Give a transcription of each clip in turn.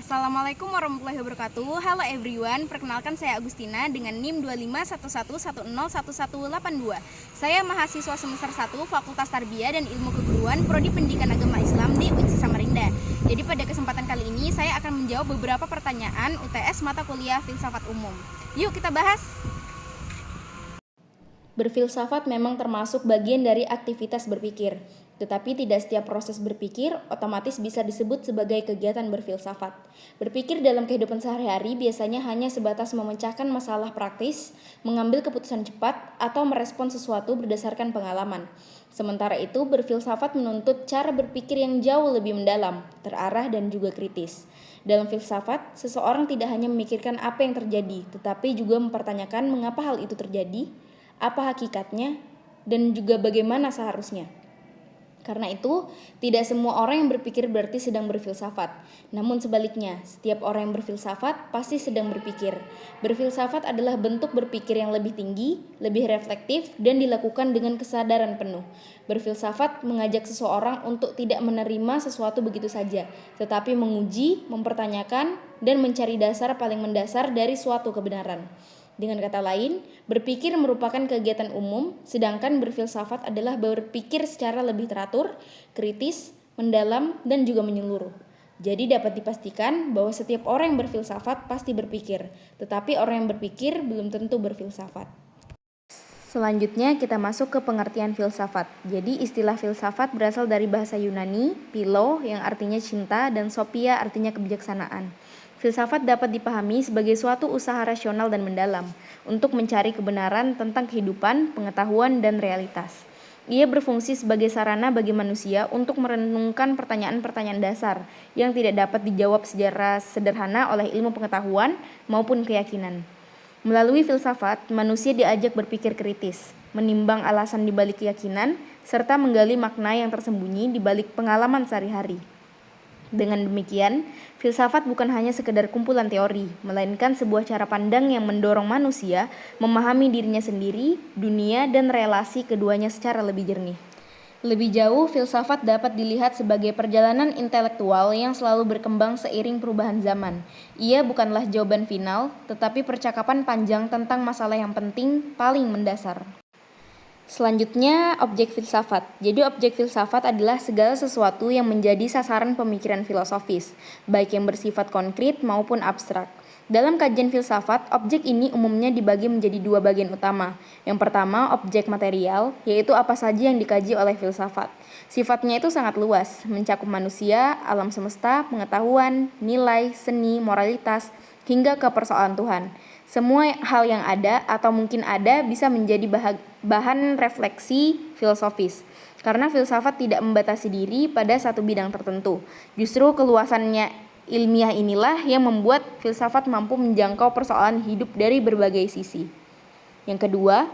Assalamualaikum warahmatullahi wabarakatuh. Halo everyone, perkenalkan saya Agustina dengan NIM 2511101182. Saya mahasiswa semester 1 Fakultas Tarbiyah dan Ilmu Keguruan Prodi Pendidikan Agama Islam di UIN Samarinda. Jadi pada kesempatan kali ini saya akan menjawab beberapa pertanyaan UTS mata kuliah Filsafat Umum. Yuk kita bahas. Berfilsafat memang termasuk bagian dari aktivitas berpikir, tetapi tidak setiap proses berpikir otomatis bisa disebut sebagai kegiatan berfilsafat. Berpikir dalam kehidupan sehari-hari biasanya hanya sebatas memecahkan masalah praktis, mengambil keputusan cepat, atau merespon sesuatu berdasarkan pengalaman. Sementara itu, berfilsafat menuntut cara berpikir yang jauh lebih mendalam, terarah, dan juga kritis. Dalam filsafat, seseorang tidak hanya memikirkan apa yang terjadi, tetapi juga mempertanyakan mengapa hal itu terjadi, apa hakikatnya, dan juga bagaimana seharusnya. Karena itu, tidak semua orang yang berpikir berarti sedang berfilsafat. Namun sebaliknya, setiap orang yang berfilsafat pasti sedang berpikir. Berfilsafat adalah bentuk berpikir yang lebih tinggi, lebih reflektif, dan dilakukan dengan kesadaran penuh. Berfilsafat mengajak seseorang untuk tidak menerima sesuatu begitu saja, tetapi menguji, mempertanyakan, dan mencari dasar paling mendasar dari suatu kebenaran. Dengan kata lain, berpikir merupakan kegiatan umum, sedangkan berfilsafat adalah berpikir secara lebih teratur, kritis, mendalam, dan juga menyeluruh. Jadi dapat dipastikan bahwa setiap orang yang berfilsafat pasti berpikir, tetapi orang yang berpikir belum tentu berfilsafat. Selanjutnya kita masuk ke pengertian filsafat. Jadi istilah filsafat berasal dari bahasa Yunani, philo yang artinya cinta dan sophia artinya kebijaksanaan. Filsafat dapat dipahami sebagai suatu usaha rasional dan mendalam untuk mencari kebenaran tentang kehidupan, pengetahuan, dan realitas. Ia berfungsi sebagai sarana bagi manusia untuk merenungkan pertanyaan-pertanyaan dasar yang tidak dapat dijawab secara sederhana oleh ilmu pengetahuan maupun keyakinan. Melalui filsafat, manusia diajak berpikir kritis, menimbang alasan di balik keyakinan, serta menggali makna yang tersembunyi di balik pengalaman sehari-hari. Dengan demikian, filsafat bukan hanya sekedar kumpulan teori, melainkan sebuah cara pandang yang mendorong manusia memahami dirinya sendiri, dunia, dan relasi keduanya secara lebih jernih. Lebih jauh, filsafat dapat dilihat sebagai perjalanan intelektual yang selalu berkembang seiring perubahan zaman. Ia bukanlah jawaban final, tetapi percakapan panjang tentang masalah yang penting, paling mendasar. Selanjutnya, objek filsafat. Jadi objek filsafat adalah segala sesuatu yang menjadi sasaran pemikiran filosofis, baik yang bersifat konkret maupun abstrak. Dalam kajian filsafat, objek ini umumnya dibagi menjadi dua bagian utama. Yang pertama, objek material, yaitu apa saja yang dikaji oleh filsafat. Sifatnya itu sangat luas, mencakup manusia, alam semesta, pengetahuan, nilai, seni, moralitas, hingga ke persoalan Tuhan. Semua hal yang ada atau mungkin ada bisa menjadi bahan refleksi filosofis. Karena filsafat tidak membatasi diri pada satu bidang tertentu. Justru keluasannya ilmiah inilah yang membuat filsafat mampu menjangkau persoalan hidup dari berbagai sisi. Yang kedua,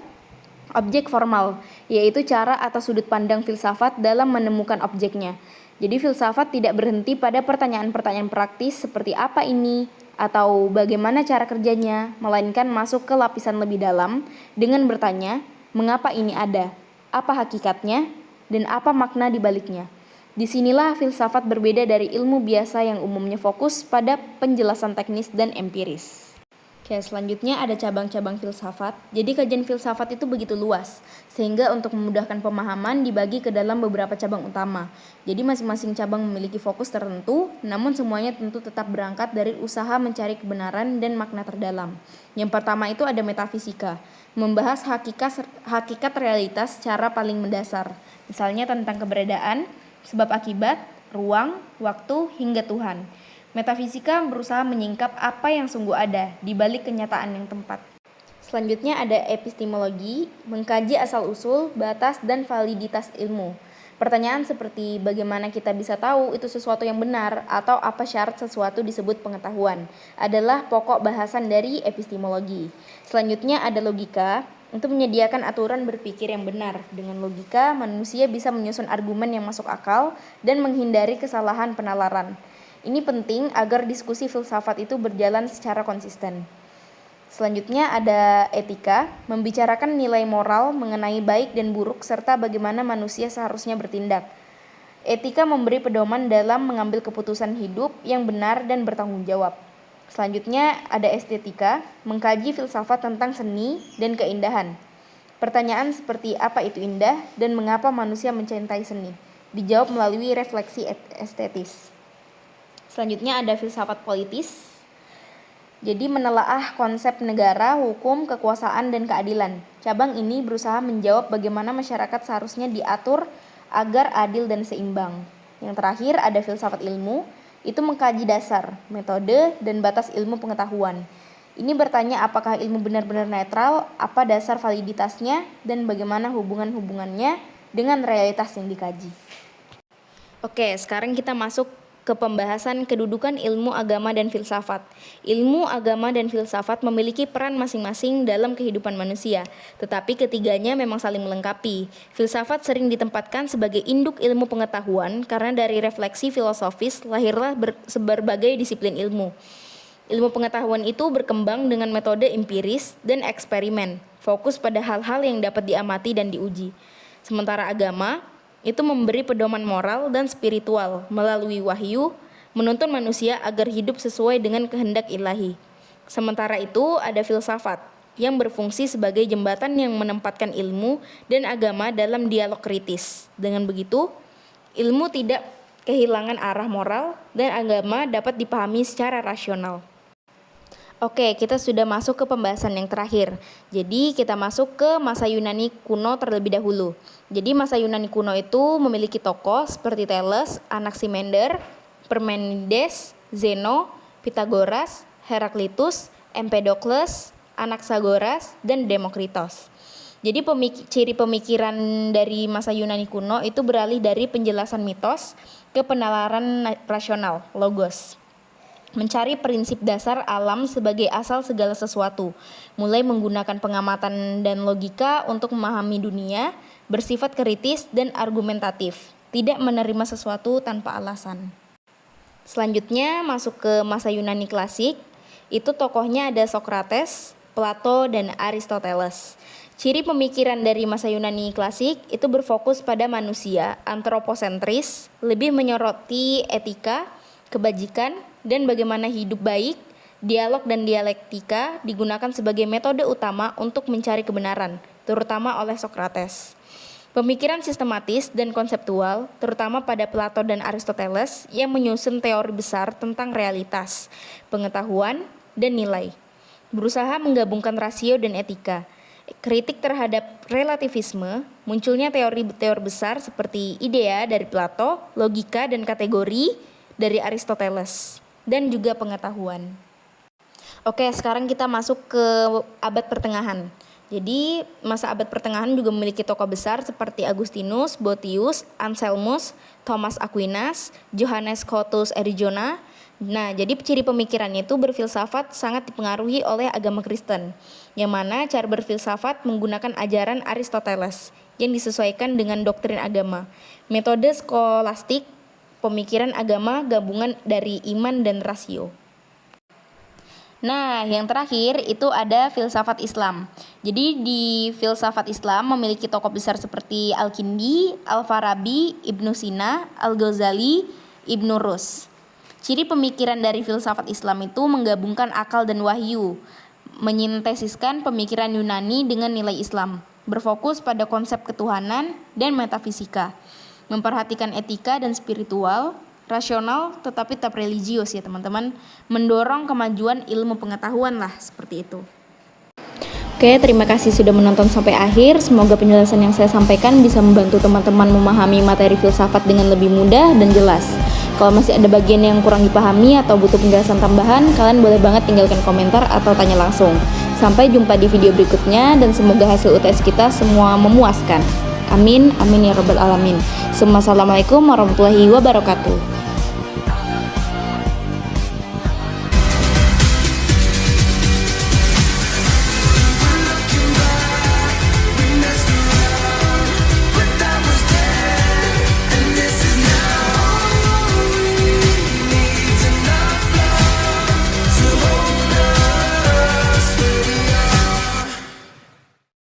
objek formal, yaitu cara atau sudut pandang filsafat dalam menemukan objeknya. Jadi filsafat tidak berhenti pada pertanyaan-pertanyaan praktis seperti apa ini, atau bagaimana cara kerjanya, melainkan masuk ke lapisan lebih dalam dengan bertanya, mengapa ini ada, apa hakikatnya, dan apa makna di baliknya. Disinilah filsafat berbeda dari ilmu biasa yang umumnya fokus pada penjelasan teknis dan empiris. Oke, selanjutnya ada cabang-cabang filsafat. Jadi kajian filsafat itu begitu luas, sehingga untuk memudahkan pemahaman dibagi ke dalam beberapa cabang utama. Jadi masing-masing cabang memiliki fokus tertentu, namun semuanya tentu tetap berangkat dari usaha mencari kebenaran dan makna terdalam. Yang pertama itu ada metafisika, membahas hakikat realitas secara paling mendasar. Misalnya tentang keberadaan, sebab akibat, ruang, waktu, hingga Tuhan. Metafisika berusaha menyingkap apa yang sungguh ada di balik kenyataan yang tempat. Selanjutnya ada epistemologi, mengkaji asal-usul, batas, dan validitas ilmu. Pertanyaan seperti bagaimana kita bisa tahu itu sesuatu yang benar atau apa syarat sesuatu disebut pengetahuan adalah pokok bahasan dari epistemologi. Selanjutnya ada logika, untuk menyediakan aturan berpikir yang benar. Dengan logika, manusia bisa menyusun argumen yang masuk akal dan menghindari kesalahan penalaran. Ini penting agar diskusi filsafat itu berjalan secara konsisten. Selanjutnya ada etika, membicarakan nilai moral mengenai baik dan buruk serta bagaimana manusia seharusnya bertindak. Etika memberi pedoman dalam mengambil keputusan hidup yang benar dan bertanggung jawab. Selanjutnya ada estetika, mengkaji filsafat tentang seni dan keindahan. Pertanyaan seperti apa itu indah dan mengapa manusia mencintai seni dijawab melalui refleksi estetis. Selanjutnya ada filsafat politis. Jadi menelaah konsep negara, hukum, kekuasaan, dan keadilan. Cabang ini berusaha menjawab bagaimana masyarakat seharusnya diatur agar adil dan seimbang. Yang terakhir ada filsafat ilmu. Itu mengkaji dasar, metode, dan batas ilmu pengetahuan. Ini bertanya apakah ilmu benar-benar netral, apa dasar validitasnya, dan bagaimana hubungan-hubungannya dengan realitas yang dikaji. Oke, sekarang kita masuk ke pembahasan kedudukan ilmu agama dan filsafat. Ilmu agama dan filsafat memiliki peran masing-masing dalam kehidupan manusia, tetapi ketiganya memang saling melengkapi. Filsafat sering ditempatkan sebagai induk ilmu pengetahuan karena dari refleksi filosofis lahirlah berbagai disiplin ilmu. Ilmu pengetahuan itu berkembang dengan metode empiris dan eksperimen, fokus pada hal-hal yang dapat diamati dan diuji. Sementara agama itu memberi pedoman moral dan spiritual melalui wahyu, menuntun manusia agar hidup sesuai dengan kehendak ilahi. Sementara itu ada filsafat yang berfungsi sebagai jembatan yang menempatkan ilmu dan agama dalam dialog kritis. Dengan begitu, ilmu tidak kehilangan arah moral dan agama dapat dipahami secara rasional. Oke, kita sudah masuk ke pembahasan yang terakhir. Jadi kita masuk ke masa Yunani kuno terlebih dahulu. Jadi masa Yunani kuno itu memiliki tokoh seperti Thales, Anaximander, Parmenides, Zeno, Pythagoras, Heraklitus, Empedokles, Anaxagoras, dan Demokritos. Jadi ciri pemikiran dari masa Yunani kuno itu beralih dari penjelasan mitos ke penalaran rasional, logos. Mencari prinsip dasar alam sebagai asal segala sesuatu, mulai menggunakan pengamatan dan logika untuk memahami dunia, bersifat kritis dan argumentatif, tidak menerima sesuatu tanpa alasan. Selanjutnya masuk ke masa Yunani klasik, itu tokohnya ada Socrates, Plato, dan Aristoteles. Ciri pemikiran dari masa Yunani klasik itu berfokus pada manusia, antroposentris, lebih menyoroti etika, kebajikan, dan bagaimana hidup baik. Dialog dan dialektika digunakan sebagai metode utama untuk mencari kebenaran, terutama oleh Socrates. Pemikiran sistematis dan konseptual, terutama pada Plato dan Aristoteles yang menyusun teori besar tentang realitas, pengetahuan, dan nilai. Berusaha menggabungkan rasio dan etika. Kritik terhadap relativisme, munculnya teori-teori besar seperti idea dari Plato, logika dan kategori dari Aristoteles, dan juga pengetahuan. Oke, sekarang kita masuk ke abad pertengahan. Jadi masa abad pertengahan juga memiliki tokoh besar seperti Agustinus, Boethius, Anselmus, Thomas Aquinas, Johannes Scotus Erigena. Nah, jadi ciri pemikirannya itu berfilsafat sangat dipengaruhi oleh agama Kristen, yang mana cara berfilsafat menggunakan ajaran Aristoteles yang disesuaikan dengan doktrin agama. Metode skolastik, pemikiran agama gabungan dari iman dan rasio. Nah, yang terakhir itu ada filsafat Islam. Jadi di filsafat Islam memiliki tokoh besar seperti Al-Kindi, Al-Farabi, Ibnu Sina, Al-Ghazali, Ibnu Rus. Ciri pemikiran dari filsafat Islam itu menggabungkan akal dan wahyu, menyintesiskan pemikiran Yunani dengan nilai Islam, berfokus pada konsep ketuhanan dan metafisika, memperhatikan etika dan spiritual, rasional tetapi tetap religius ya teman-teman, mendorong kemajuan ilmu pengetahuan lah, seperti itu. Oke, terima kasih sudah menonton sampai akhir. Semoga penjelasan yang saya sampaikan bisa membantu teman-teman memahami materi filsafat dengan lebih mudah dan jelas. Kalau masih ada bagian yang kurang dipahami atau butuh penjelasan tambahan, kalian boleh banget tinggalkan komentar atau tanya langsung. Sampai jumpa di video berikutnya dan semoga hasil UTS kita semua memuaskan. Amin, amin ya rabbal alamin. Assalamualaikum warahmatullahi wabarakatuh.